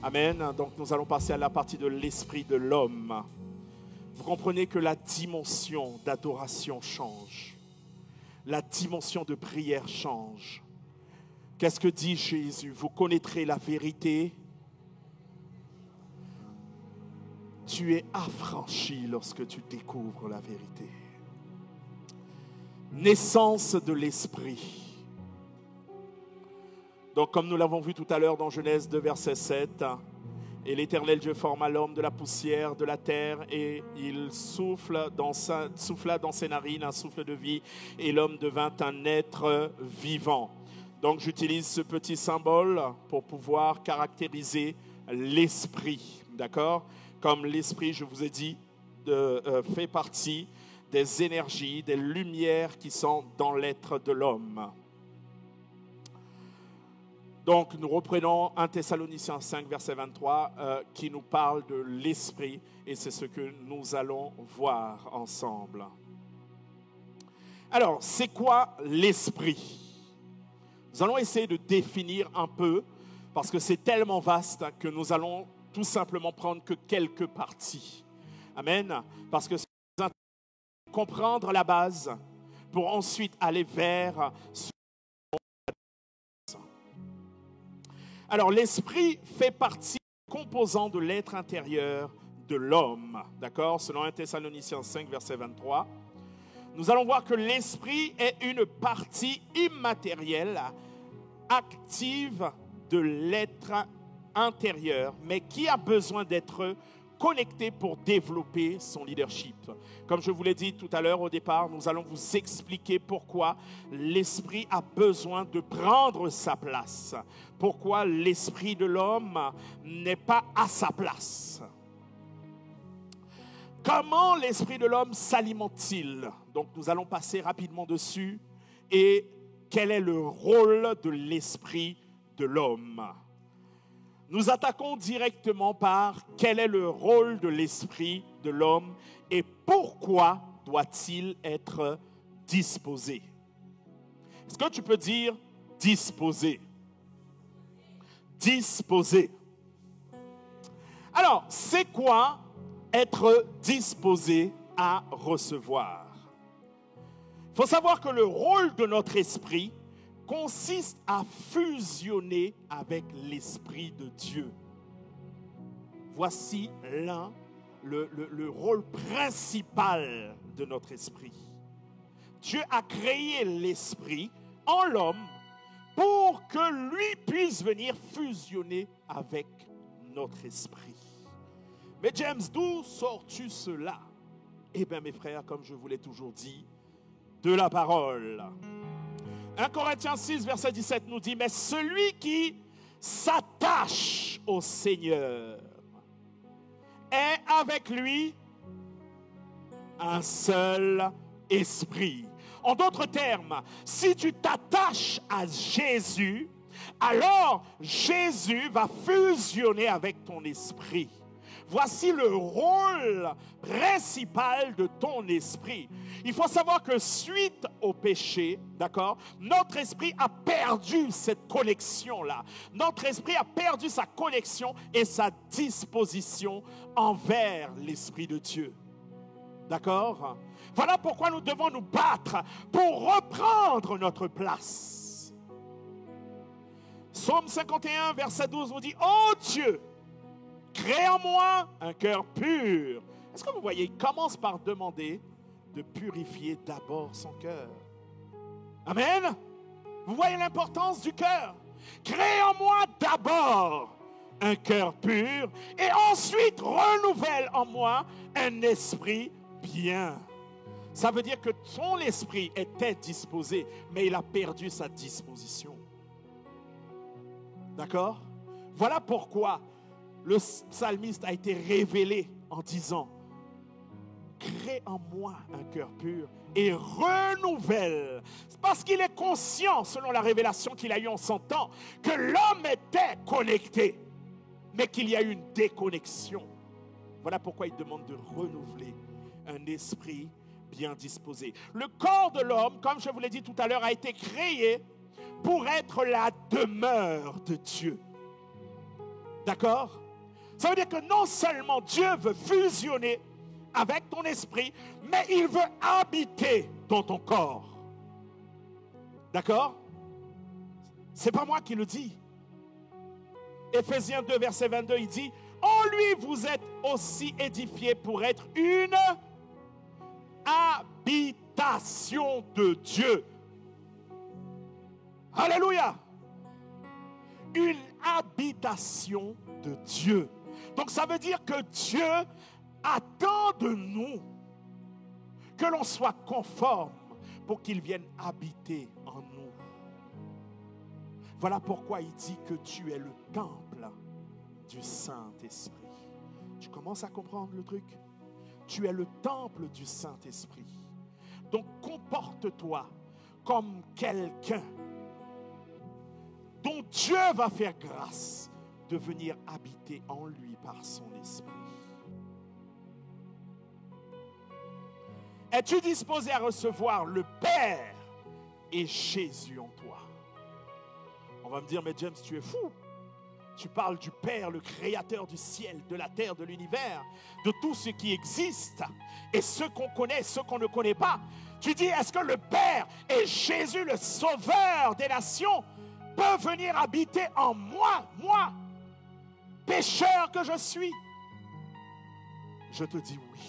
Amen. Donc nous allons passer à la partie de l'esprit de l'homme. Vous comprenez que la dimension d'adoration change. La dimension de prière change. Qu'est-ce que dit Jésus? Vous connaîtrez la vérité. Tu es affranchi lorsque tu découvres la vérité. Naissance de l'esprit. Donc comme nous l'avons vu tout à l'heure dans Genèse 2, verset 7, et l'Éternel Dieu forma l'homme de la poussière de la terre et il souffla dans ses narines un souffle de vie et l'homme devint un être vivant. Donc j'utilise ce petit symbole pour pouvoir caractériser l'esprit, d'accord? Comme l'esprit, je vous ai dit, fait partie des énergies, des lumières qui sont dans l'être de l'homme. Donc, nous reprenons 1 Thessaloniciens 5, verset 23, qui nous parle de l'esprit, et c'est ce que nous allons voir ensemble. Alors, c'est quoi l'esprit? Nous allons essayer de définir un peu, parce que c'est tellement vaste que nous allons tout simplement prendre que quelques parties. Amen. Parce que c'est comprendre la base pour ensuite aller vers ce. Alors, l'esprit fait partie composant de l'être intérieur de l'homme. D'accord? Selon 1 Thessaloniciens 5, verset 23. Nous allons voir que l'esprit est une partie immatérielle, active de l'être intérieur, mais qui a besoin d'être connecté pour développer son leadership. Comme je vous l'ai dit tout à l'heure au départ, nous allons vous expliquer pourquoi l'esprit a besoin de prendre sa place. Pourquoi l'esprit de l'homme n'est pas à sa place. Comment l'esprit de l'homme s'alimente-t-il? Donc nous allons passer rapidement dessus. Et quel est le rôle de l'esprit de l'homme? Nous attaquons directement par quel est le rôle de l'esprit de l'homme et pourquoi doit-il être disposé? Est-ce que tu peux dire disposé? Disposé. Alors, c'est quoi être disposé à recevoir? Il faut savoir que le rôle de notre esprit consiste à fusionner avec l'Esprit de Dieu. Voici le rôle principal de notre esprit. Dieu a créé l'esprit en l'homme pour que lui puisse venir fusionner avec notre esprit. Mais James, d'où sors-tu cela? Eh bien mes frères, comme je vous l'ai toujours dit, de la parole. 1 Corinthiens 6, verset 17 nous dit, mais celui qui s'attache au Seigneur est avec lui un seul esprit. En d'autres termes, si tu t'attaches à Jésus, alors Jésus va fusionner avec ton esprit. Voici le rôle principal de ton esprit. Il faut savoir que suite au péché, d'accord, notre esprit a perdu cette connexion-là. Notre esprit a perdu sa connexion et sa disposition envers l'Esprit de Dieu. D'accord? Voilà pourquoi nous devons nous battre pour reprendre notre place. Psaume 51, verset 12 nous dit, « Oh Dieu, crée en moi un cœur pur. » Est-ce que vous voyez, il commence par demander de purifier d'abord son cœur. Amen. Vous voyez l'importance du cœur. Crée en moi d'abord un cœur pur et ensuite renouvelle en moi un esprit bien. Ça veut dire que son esprit était disposé, mais il a perdu sa disposition. D'accord? Voilà pourquoi le psalmiste a été révélé en disant, crée en moi un cœur pur et renouvelle. Parce qu'il est conscient, selon la révélation qu'il a eue en son temps, que l'homme était connecté, mais qu'il y a eu une déconnexion. Voilà pourquoi il demande de renouveler un esprit bien disposé. Le corps de l'homme, comme je vous l'ai dit tout à l'heure, a été créé pour être la demeure de Dieu. D'accord? Ça veut dire que non seulement Dieu veut fusionner avec ton esprit, mais il veut habiter dans ton corps. D'accord? C'est pas moi qui le dis. Éphésiens 2, verset 22, il dit, en lui vous êtes aussi édifiés pour être une habitation de Dieu. Alléluia. Une habitation de Dieu. Donc ça veut dire que Dieu attend de nous que l'on soit conforme pour qu'il vienne habiter en nous. Voilà pourquoi il dit que tu es le temple du Saint-Esprit. Tu commences à comprendre le truc? Tu es le temple du Saint-Esprit. Donc comporte-toi comme quelqu'un dont Dieu va faire grâce de venir habiter en lui par son esprit. Es-tu disposé à recevoir le Père et Jésus en toi? On va me dire, mais James, tu es fou. Tu parles du Père, le créateur du ciel, de la terre, de l'univers, de tout ce qui existe, et ceux qu'on connaît, ceux qu'on ne connaît pas. Tu dis, est-ce que le Père et Jésus, le sauveur des nations, peuvent venir habiter en moi, pécheur que je suis? Je te dis oui.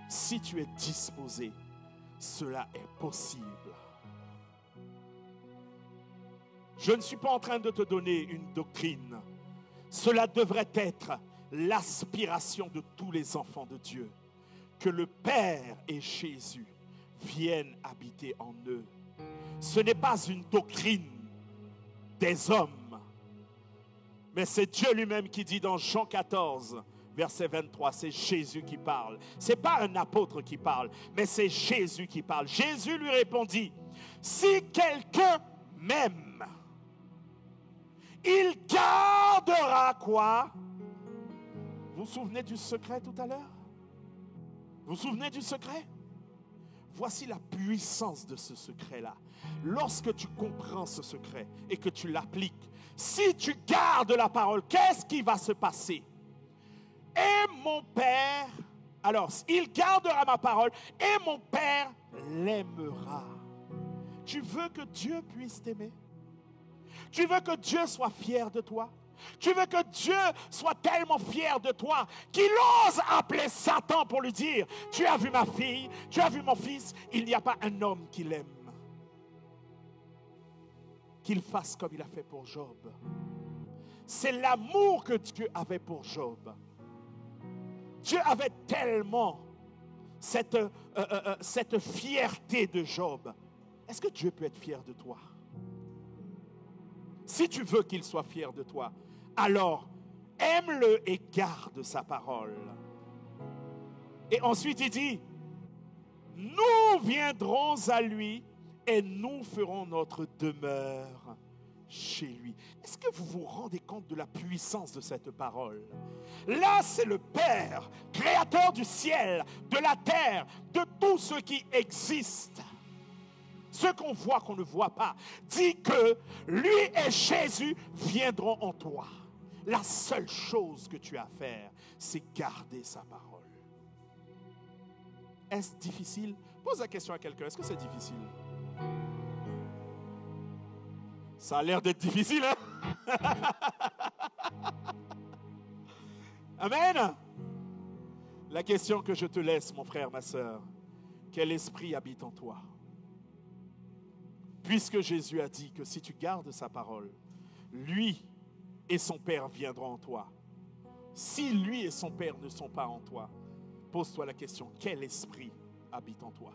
Si tu es disposé, cela est possible. Je ne suis pas en train de te donner une doctrine. Cela devrait être l'aspiration de tous les enfants de Dieu. Que le Père et Jésus viennent habiter en eux. Ce n'est pas une doctrine des hommes, mais c'est Dieu lui-même qui dit dans Jean 14, verset 23, c'est Jésus qui parle. Ce n'est pas un apôtre qui parle, mais c'est Jésus qui parle. Jésus lui répondit, si quelqu'un m'aime, il gardera quoi? Vous vous souvenez du secret tout à l'heure? Vous vous souvenez du secret? Voici la puissance de ce secret-là. Lorsque tu comprends ce secret et que tu l'appliques, si tu gardes la parole, qu'est-ce qui va se passer? Et mon Père, alors il gardera ma parole et mon Père l'aimera. Tu veux que Dieu puisse t'aimer? Tu veux que Dieu soit fier de toi? Tu veux que Dieu soit tellement fier de toi qu'il ose appeler Satan pour lui dire, tu as vu ma fille, tu as vu mon fils, il n'y a pas un homme qui l'aime. Qu'il fasse comme il a fait pour Job. C'est l'amour que Dieu avait pour Job. Dieu avait tellement cette fierté de Job. Est-ce que Dieu peut être fier de toi? Si tu veux qu'il soit fier de toi, alors aime-le et garde sa parole. Et ensuite il dit, nous viendrons à lui et nous ferons notre demeure chez lui. Est-ce que vous vous rendez compte de la puissance de cette parole? Là, c'est le Père, créateur du ciel, de la terre, de tout ce qui existe. Ce qu'on voit, qu'on ne voit pas, dit que lui et Jésus viendront en toi. La seule chose que tu as à faire, c'est garder sa parole. Est-ce difficile? Pose la question à quelqu'un, est-ce que c'est difficile? Ça a l'air d'être difficile, hein? Amen. La question que je te laisse, mon frère, ma soeur, quel esprit habite en toi? Puisque Jésus a dit que si tu gardes sa parole, lui et son Père viendront en toi. Si lui et son Père ne sont pas en toi, pose-toi la question, quel esprit habite en toi?